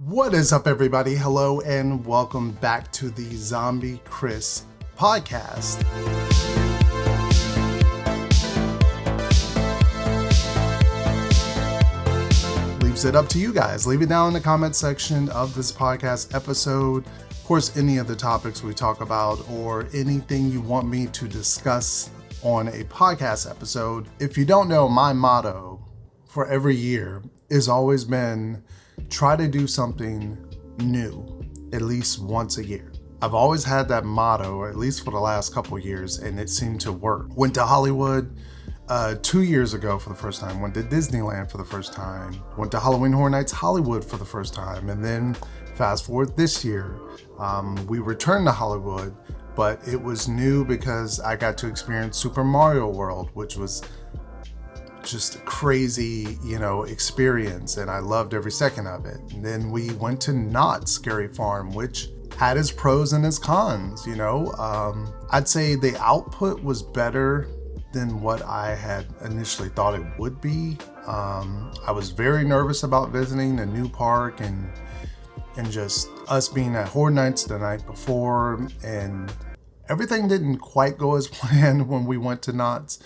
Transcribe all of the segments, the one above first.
What is up, everybody? Hello and welcome back to the Zombie Chris podcast. Leaves it up to you guys. Leave it down in the comment section of this podcast episode. Of course, any of the topics we talk about or anything you want me to discuss on a podcast episode. If you don't know, my motto for every year has always been try to do something new at least once a year. I've always had that motto, or at least for the last couple of years, and it seemed to work. Went to Hollywood 2 years ago for the first time, went to Disneyland for the first time, went to Halloween Horror Nights Hollywood for the first time, and then fast forward this year, we returned to Hollywood, but it was new because I got to experience Super Mario World, which was just a crazy, experience, and I loved every second of it. And then we went to Knott Scary Farm, which had its pros and its cons. I'd say the output was better than what I had initially thought it would be. I was very nervous about visiting a new park and just us being at Horror Nights the night before, and everything didn't quite go as planned when we went to Knott's.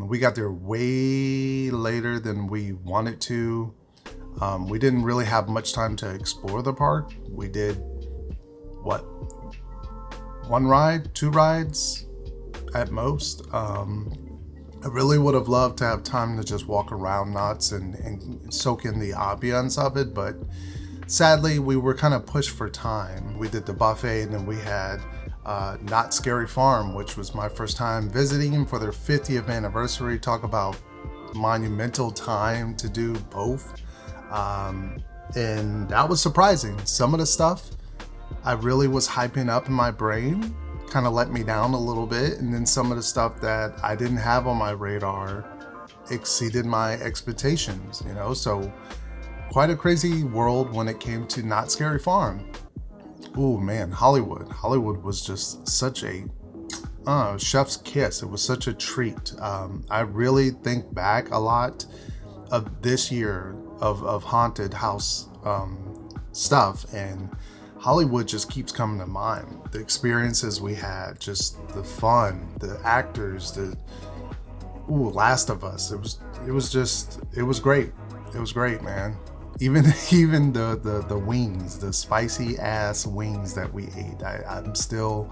We got there way later than we wanted to. We didn't really have much time to explore the park. We did, one ride, 2 rides at most. I really would have loved to have time to just walk around Knott's and soak in the ambiance of it, but sadly we were kind of pushed for time. We did the buffet, and then we had Knott Scary Farm, which was my first time visiting for their 50th anniversary. Talk about monumental time to do both. And that was surprising. Some of the stuff I really was hyping up in my brain kind of let me down a little bit. And then some of the stuff that I didn't have on my radar exceeded my expectations, so quite a crazy world when it came to Knott Scary Farm. Oh man, Hollywood was just such a chef's kiss. It was such a treat. I really think back a lot of this year of haunted house stuff, and Hollywood just keeps coming to mind. The experiences we had, just the fun, the actors, Last of Us. It was great. It was great, man. Even the wings, the spicy ass wings that we ate, I'm still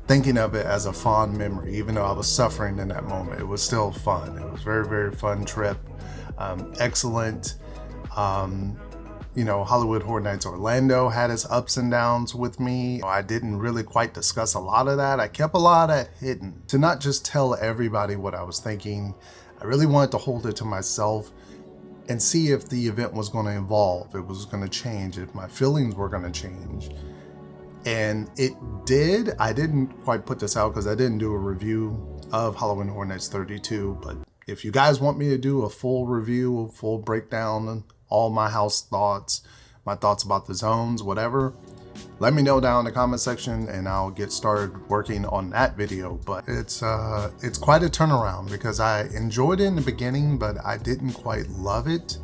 thinking of it as a fond memory, even though I was suffering in that moment. It was still fun. It was a very, very fun trip. Excellent. Hollywood Horror Nights Orlando had its ups and downs with me. I didn't really quite discuss a lot of that. I kept a lot of that hidden to not just tell everybody what I was thinking. I really wanted to hold it to myself and see if the event was going to evolve, it was going to change, if my feelings were going to change. And it did. I didn't quite put this out because I didn't do a review of Halloween Horror Nights 32, but if you guys want me to do a full review, a full breakdown, and all my house thoughts, my thoughts about the zones, whatever, let me know down in the comment section and I'll get started working on that video. But it's quite a turnaround because I enjoyed it in the beginning, but I didn't quite love it.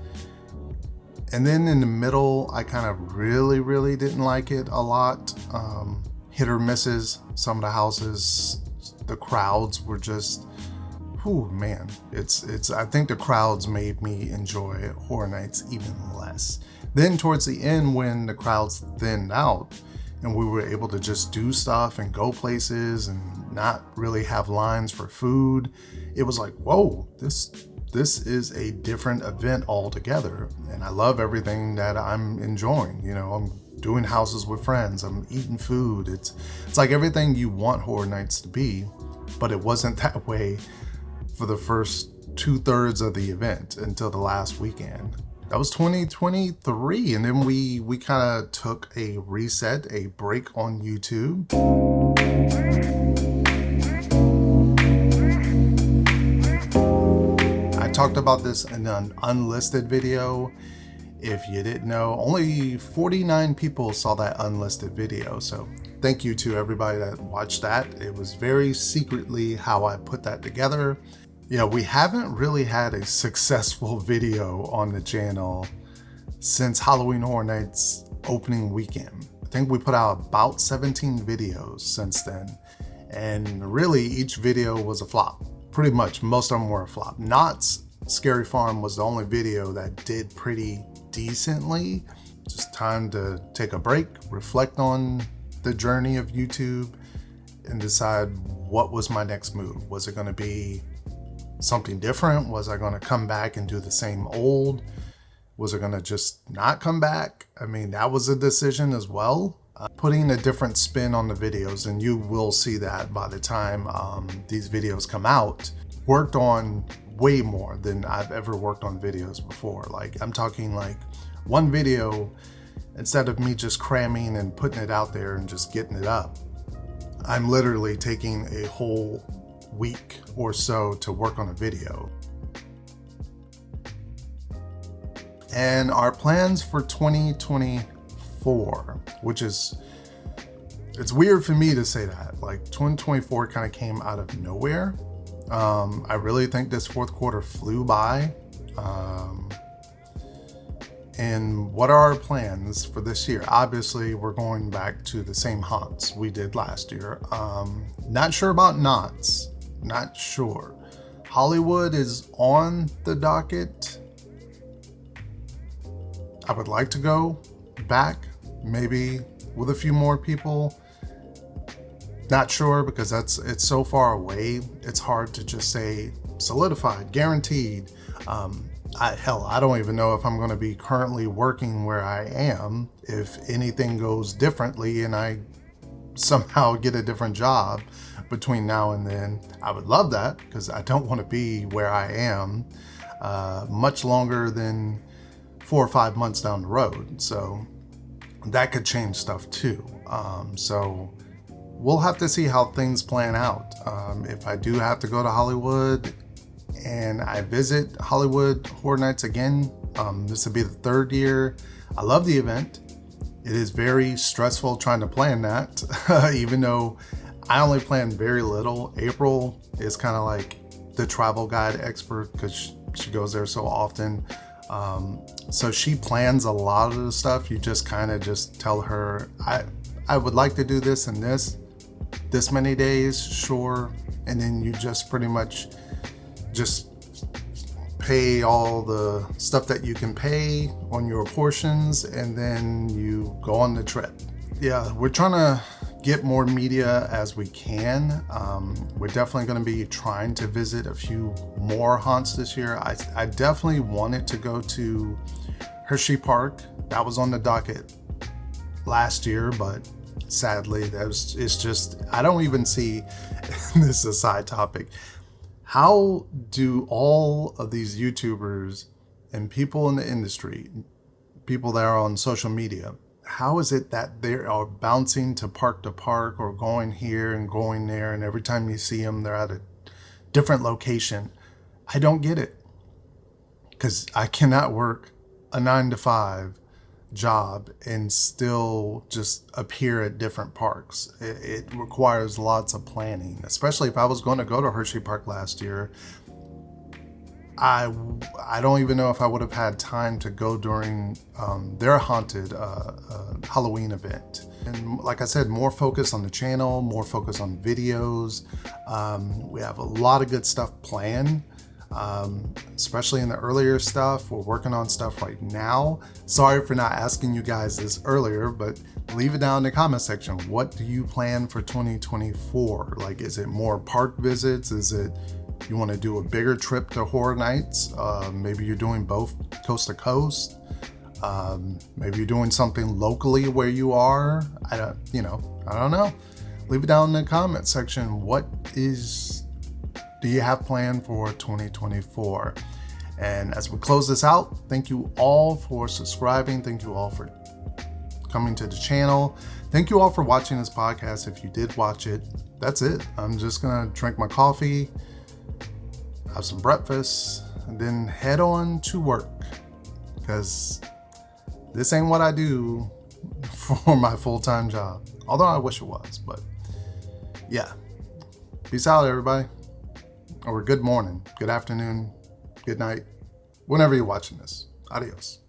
And then in the middle, I kind of really didn't like it a lot. Hit or misses. Some of the houses, the crowds were just, man. I think the crowds made me enjoy Horror Nights even less. Then towards the end, when the crowds thinned out and we were able to just do stuff and go places and not really have lines for food, it was like, whoa, this is a different event altogether. And I love everything that I'm enjoying. I'm doing houses with friends, I'm eating food. It's like everything you want Horror Nights to be, but it wasn't that way for the first 2/3 of the event until the last weekend. That was 2023, and then we kind of took a reset, a break on YouTube. I talked about this in an unlisted video. If you didn't know, only 49 people saw that unlisted video, so thank you to everybody that watched that. It was very secretly how I put that together. We haven't really had a successful video on the channel since Halloween Horror Nights opening weekend. I think we put out about 17 videos since then. And really, each video was a flop. Pretty much, most of them were a flop. Knott's Scary Farm was the only video that did pretty decently. Just time to take a break, reflect on the journey of YouTube, and decide what was my next move. Was it gonna be something different? Was I gonna come back and do the same old? Was it gonna just not come back? I mean, that was a decision as well. Putting a different spin on the videos, and you will see that by the time these videos come out. Worked on way more than I've ever worked on videos before. Like, I'm talking like one video, instead of me just cramming and putting it out there and just getting it up, I'm literally taking a whole week or so to work on a video. And our plans for 2024, which is, it's weird for me to say that, like 2024 kind of came out of nowhere. I really think this fourth quarter flew by. And what are our plans for this year? Obviously, we're going back to the same haunts we did last year. Not sure about Knott's, not sure. Hollywood is on the docket. I would like to go back, maybe with a few more people. Not sure, because it's so far away. It's hard to just say solidified, guaranteed. I don't even know if I'm going to be currently working where I am. If anything goes differently and I somehow get a different job between now and then, I would love that, because I don't want to be where I am much longer than 4 or 5 months down the road. So that could change stuff too. So we'll have to see how things plan out. If I do have to go to Hollywood and I visit Hollywood Horror Nights again, this will be the 3rd year. I love the event. It is very stressful trying to plan that, even though I only plan very little. April is kind of like the travel guide expert, because she goes there so often. So she plans a lot of the stuff. You just kind of just tell her, I would like to do this and this many days, sure. And then you just pretty much just pay all the stuff that you can pay on your portions, and then you go on the trip. Yeah, we're trying to get more media as we can. We're definitely going to be trying to visit a few more haunts this year. I definitely wanted to go to Hershey Park. That was on the docket last year, but sadly, it's just, I don't even see, this is a side topic. How do all of these YouTubers and people in the industry, people that are on social media, how is it that they are bouncing to park or going here and going there, and every time you see them, they're at a different location? I don't get it, because I cannot work a 9-to-5 job and still just appear at different parks. It requires lots of planning, especially if I was going to go to Hershey Park last year. I don't even know if I would have had time to go during their haunted Halloween event. And like I said, more focus on the channel, more focus on videos. We have a lot of good stuff planned. Especially in the earlier stuff. We're working on stuff right now. Sorry for not asking you guys this earlier, but leave it down in the comment section. What do you plan for 2024? Like, is it more park visits? Is it you want to do a bigger trip to Horror Nights? Maybe you're doing both coast to coast. Maybe you're doing something locally where you are. I don't know. Leave it down in the comment section. What do you have planned for 2024? And as we close this out, thank you all for subscribing. Thank you all for coming to the channel. Thank you all for watching this podcast. If you did watch it, that's it. I'm just gonna drink my coffee, have some breakfast, and then head on to work, because this ain't what I do for my full-time job. Although I wish it was, but yeah. Peace out, everybody. Or good morning, good afternoon, good night, whenever you're watching this. Adios.